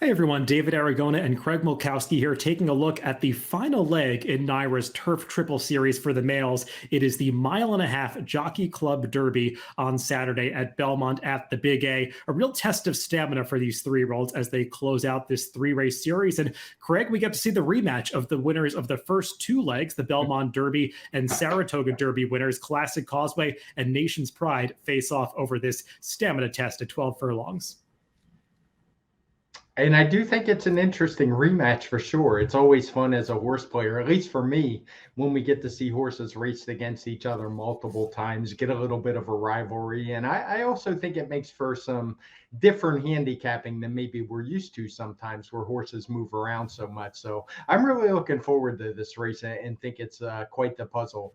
Hey everyone, David Aragona and Craig Milkowski here, taking a look at the final leg in NYRA's Turf Triple Series for the males. It is the mile-and-a-half Jockey Club Derby on Saturday at Belmont at the Big A real test of stamina for these three-year-olds as they close out this three-race series. And Craig, we get to see the rematch of the winners of the first two legs, the Belmont Derby and Saratoga Derby winners, Classic Causeway and Nation's Pride, face off over this stamina test at 12 furlongs. And I do think it's an interesting rematch for sure. It's always fun as a horse player, at least for me, when we get to see horses raced against each other multiple times, get a little bit of a rivalry. And I also think it makes for some different handicapping than maybe we're used to sometimes, where horses move around so much. So I'm really looking forward to this race and think it's quite the puzzle.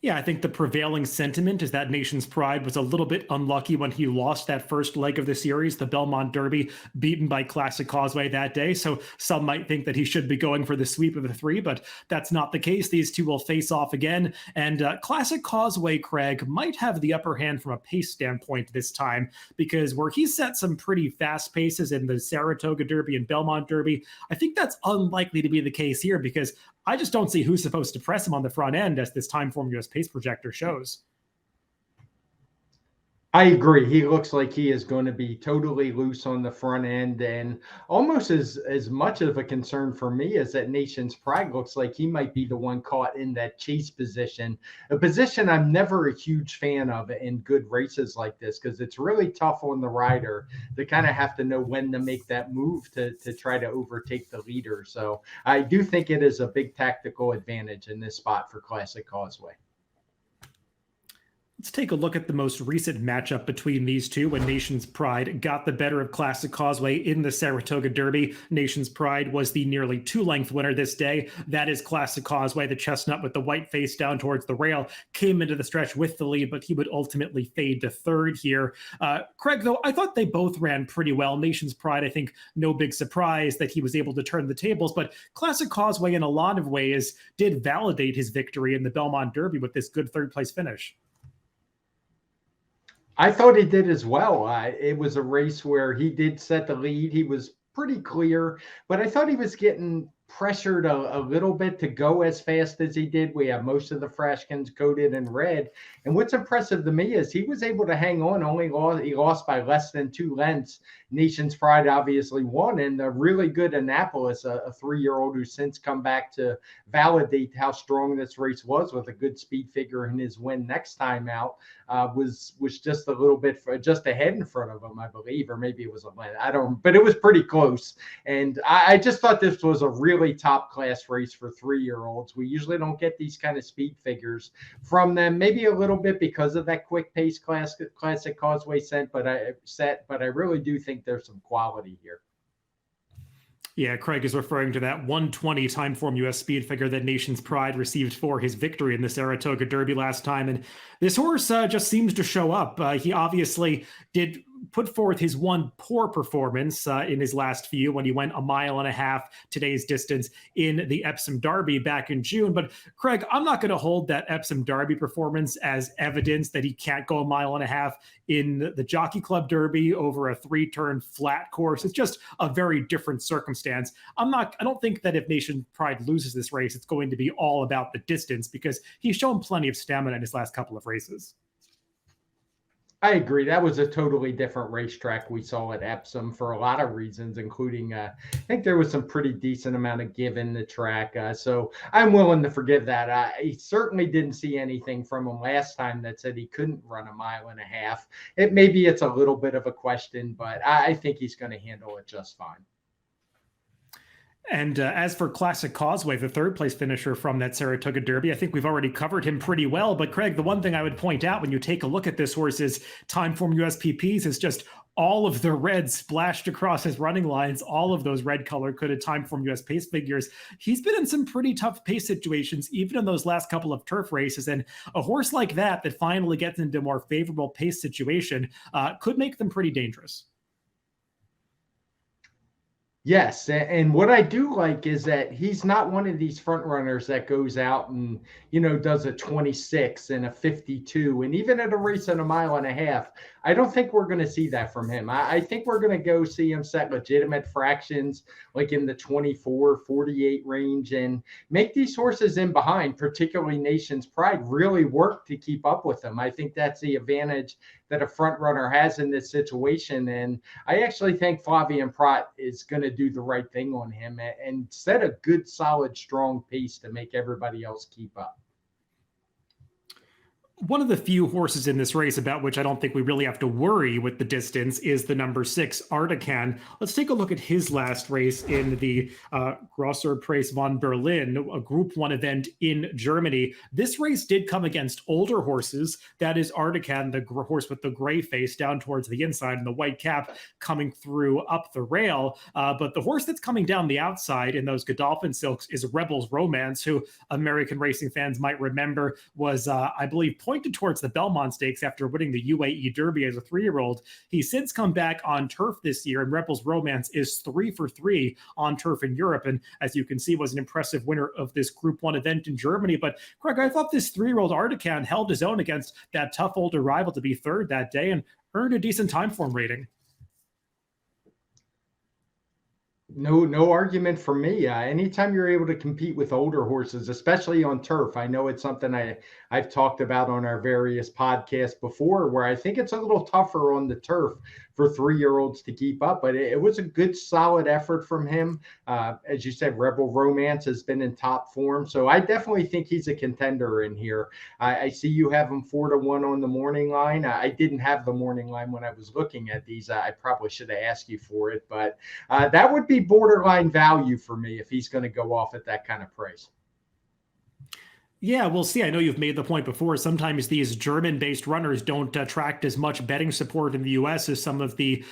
Yeah, I think the prevailing sentiment is that Nation's Pride was a little bit unlucky when he lost that first leg of the series, the Belmont Derby, beaten by Classic Causeway that day. So some might think that he should be going for the sweep of the three, but that's not the case. These two will face off again. And Classic Causeway, Craig, might have the upper hand from a pace standpoint this time, because where he set some pretty fast paces in the Saratoga Derby and Belmont Derby, I think that's unlikely to be the case here, because I just don't see who's supposed to press him on the front end, as this Timeform US pace projector shows. I agree. He looks like he is going to be totally loose on the front end, and almost as much of a concern for me as that Nation's Pride looks like he might be the one caught in that chase position, a position I'm never a huge fan of in good races like this, because it's really tough on the rider to kind of have to know when to make that move to try to overtake the leader. So I do think it is a big tactical advantage in this spot for Classic Causeway. Let's take a look at the most recent matchup between these two, when Nation's Pride got the better of Classic Causeway in the Saratoga Derby. Nation's Pride was the nearly two-length winner this day. That is Classic Causeway, the chestnut with the white face down towards the rail, came into the stretch with the lead, but he would ultimately fade to third here. Craig, though, I thought they both ran pretty well. Nation's Pride, I think, no big surprise that he was able to turn the tables, but Classic Causeway, in a lot of ways, did validate his victory in the Belmont Derby with this good third-place finish. I thought he did as well. It was a race where he did set the lead. He was pretty clear, but I thought he was getting pressured a little bit to go as fast as he did. We have most of the Frashkins coated in red. And what's impressive to me is he was able to hang on. He lost by less than 2 lengths. Nation's Pride obviously won, and a really good Annapolis, a 3-year-old who's since come back to validate how strong this race was with a good speed figure in his win next time out, was just a little bit just ahead in front of him, I believe, or maybe it was a length. I don't, but it was pretty close. And I just thought this was a really top class race for 3-year-olds. We usually don't get these kind of speed figures from them, maybe a little bit because of that quick pace Classic Causeway set, but I really do think there's some quality here. Yeah, Craig is referring to that 120 Timeform US speed figure that Nation's Pride received for his victory in the Saratoga Derby last time. And this horse just seems to show up. He obviously did put forth his one poor performance in his last few, when he went a mile and a half today's distance in the Epsom Derby back in June. But Craig, I'm not going to hold that Epsom Derby performance as evidence that he can't go a mile and a half in the Jockey Club Derby over a 3-turn flat course. It's just a very different circumstance. I don't think that if Nation Pride loses this race, it's going to be all about the distance, because he's shown plenty of stamina in his last couple of races. I agree. That was a totally different racetrack we saw at Epsom for a lot of reasons, including I think there was some pretty decent amount of give in the track. So I'm willing to forgive that. I certainly didn't see anything from him last time that said he couldn't run a mile and a half. Maybe it's a little bit of a question, but I think he's going to handle it just fine. And as for Classic Causeway, the third-place finisher from that Saratoga Derby, I think we've already covered him pretty well. But Craig, the one thing I would point out when you take a look at this horse's Timeform USPPs is just all of the red splashed across his running lines, all of those red color-coded Timeform US pace figures. He's been in some pretty tough pace situations, even in those last couple of turf races. And a horse like that finally gets into a more favorable pace situation could make them pretty dangerous. Yes, and what I do like is that he's not one of these front runners that goes out and, does a 26 and a 52. And even at a race in a mile and a half, I don't think we're going to see that from him. I think we're going to go see him set legitimate fractions like in the 24, 48 range and make these horses in behind, particularly Nation's Pride, really work to keep up with him. I think that's the advantage that a front runner has in this situation. And I actually think Flavien Prat is going to do the right thing on him and set a good, solid, strong pace to make everybody else keep up. One of the few horses in this race about which I don't think we really have to worry with the distance is the number 6, Artican. Let's take a look at his last race in the Grosser Preis von Berlin, a Group 1 event in Germany. This race did come against older horses. That is Artican, the horse with the gray face down towards the inside and the white cap coming through up the rail. But the horse that's coming down the outside in those Godolphin silks is Rebel's Romance, who American racing fans might remember was, I believe, pointed towards the Belmont Stakes after winning the UAE Derby as a 3-year-old. He's since come back on turf this year, and Rebel's Romance is 3 for 3 on turf in Europe, and as you can see, was an impressive winner of this Group 1 event in Germany. But Craig, I thought this 3-year-old Artican held his own against that tough older rival to be third that day and earned a decent time form rating. No argument for me. Anytime you're able to compete with older horses, especially on turf, I know it's something I've talked about on our various podcasts before, where I think it's a little tougher on the turf for 3-year-olds to keep up. But it was a good, solid effort from him. As you said, Rebel Romance has been in top form, so I definitely think he's a contender in here. I see you have him 4-1 on the morning line. I didn't have the morning line when I was looking at these. I probably should have asked you for it, but that would be borderline value for me if he's going to go off at that kind of price. Yeah, we'll see. I know you've made the point before. Sometimes these German-based runners don't attract as much betting support in the U.S. as some of the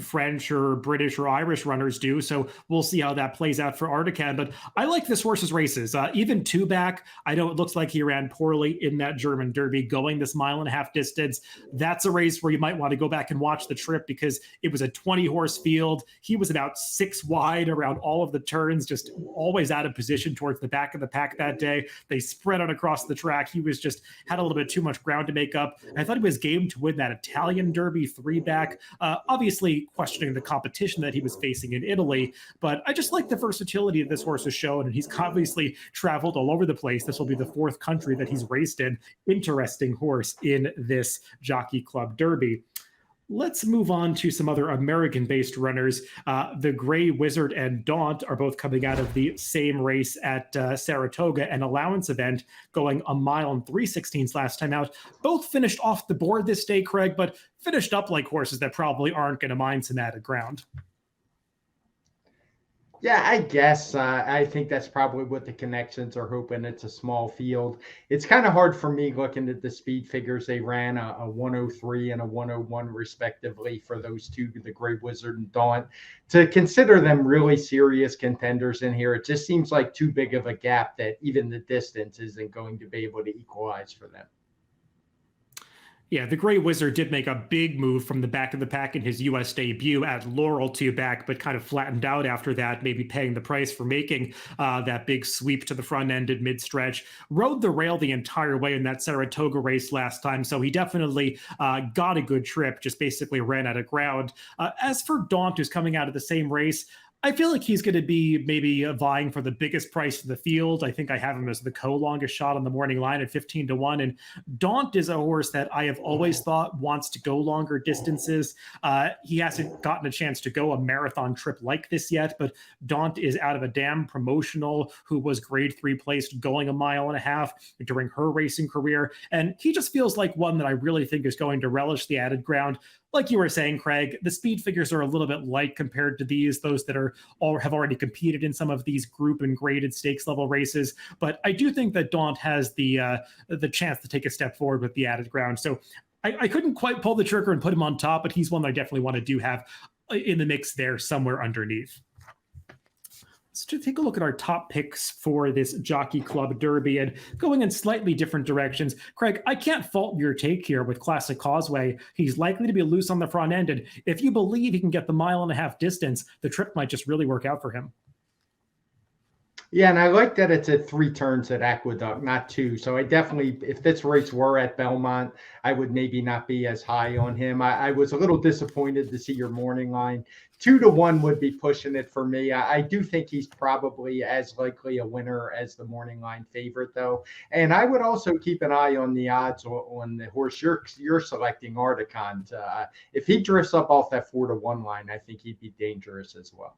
French or British or Irish runners do. So we'll see how that plays out for Artican. But I like this horse's races. Even 2-back, I know it looks like he ran poorly in that German Derby going this 1.5-mile distance. That's a race where you might want to go back and watch the trip because it was a 20-horse field. He was about 6 wide around all of the turns, just always out of position towards the back of the pack that day. They spread out across the track. He was just had a little bit too much ground to make up. I thought he was game to win that Italian Derby 3-back. Obviously questioning the competition that he was facing in Italy, but I just like the versatility that this horse has shown, and he's obviously traveled all over the place. This will be the 4th country that he's raced in. Interesting horse in this Jockey Club Derby. Let's move on to some other American-based runners. The Gray Wizard and Daunt are both coming out of the same race at Saratoga, an allowance event, going 1 mile and 3/16 last time out. Both finished off the board this day, Craig, but finished up like horses that probably aren't going to mind some added ground. Yeah, I guess. I think that's probably what the connections are hoping. It's a small field. It's kind of hard for me looking at the speed figures. They ran a 103 and a 101 respectively for those two, the Gray Wizard and Daunt. To consider them really serious contenders in here, it just seems like too big of a gap that even the distance isn't going to be able to equalize for them. Yeah, the Gray Wizard did make a big move from the back of the pack in his U.S. debut at Laurel 2-back, but kind of flattened out after that, maybe paying the price for making that big sweep to the front end at mid-stretch. Rode the rail the entire way in that Saratoga race last time, so he definitely got a good trip, just basically ran out of ground. As for Daunt, who's coming out of the same race, I feel like he's going to be maybe vying for the biggest price in the field. I think I have him as the co-longest shot on the morning line at 15-1. And Daunt is a horse that I have always thought wants to go longer distances. He hasn't gotten a chance to go a marathon trip like this yet, but Daunt is out of a dam promotional who was grade 3 placed going 1.5 miles during her racing career. And he just feels like one that I really think is going to relish the added ground. Like you were saying, Craig, the speed figures are a little bit light compared to those that are or have already competed in some of these group and graded stakes level races. But I do think that Daunt has the chance to take a step forward with the added ground. So I couldn't quite pull the trigger and put him on top, but he's one that I definitely want to have in the mix there somewhere underneath. To take a look at our top picks for this Jockey Club Derby and going in slightly different directions. Craig, I can't fault your take here with Classic Causeway. He's likely to be loose on the front end, and if you believe he can get the 1.5 mile distance, the trip might just really work out for him. Yeah, and I like that it's at 3 turns at Aqueduct, not 2. So I definitely, if this race were at Belmont, I would maybe not be as high on him. I was a little disappointed to see your morning line. 2-1 would be pushing it for me. I do think he's probably as likely a winner as the morning line favorite, though. And I would also keep an eye on the odds on the horse you're selecting, Articon. If he drifts up off that 4-1 line, I think he'd be dangerous as well.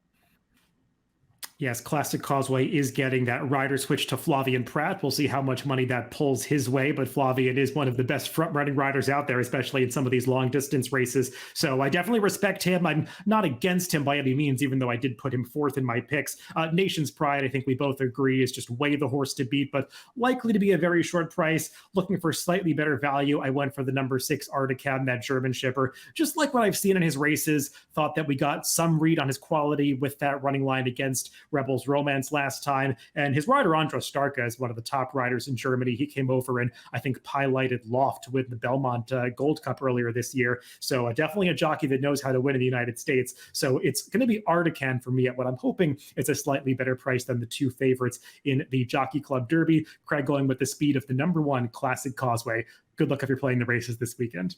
Yes, Classic Causeway is getting that rider switch to Flavien Prat. We'll see how much money that pulls his way, but Flavien is one of the best front-running riders out there, especially in some of these long-distance races. So I definitely respect him. I'm not against him by any means, even though I did put him fourth in my picks. Nation's Pride, I think we both agree, is just way the horse to beat, but likely to be a very short price. Looking for slightly better value, I went for the number 6 Articam, that German shipper. Just like what I've seen in his races, thought that we got some read on his quality with that running line against Rebels Romance last time. And his rider, Andros Starka, is one of the top riders in Germany. He came over and I think piloted Loft to win the Belmont Gold Cup earlier this year. So definitely a jockey that knows how to win in the United States. So it's going to be Artican for me at what I'm hoping is a slightly better price than the 2 favorites in the Jockey Club Derby. Craig going with the speed of the number 1 Classic Causeway. Good luck if you're playing the races this weekend.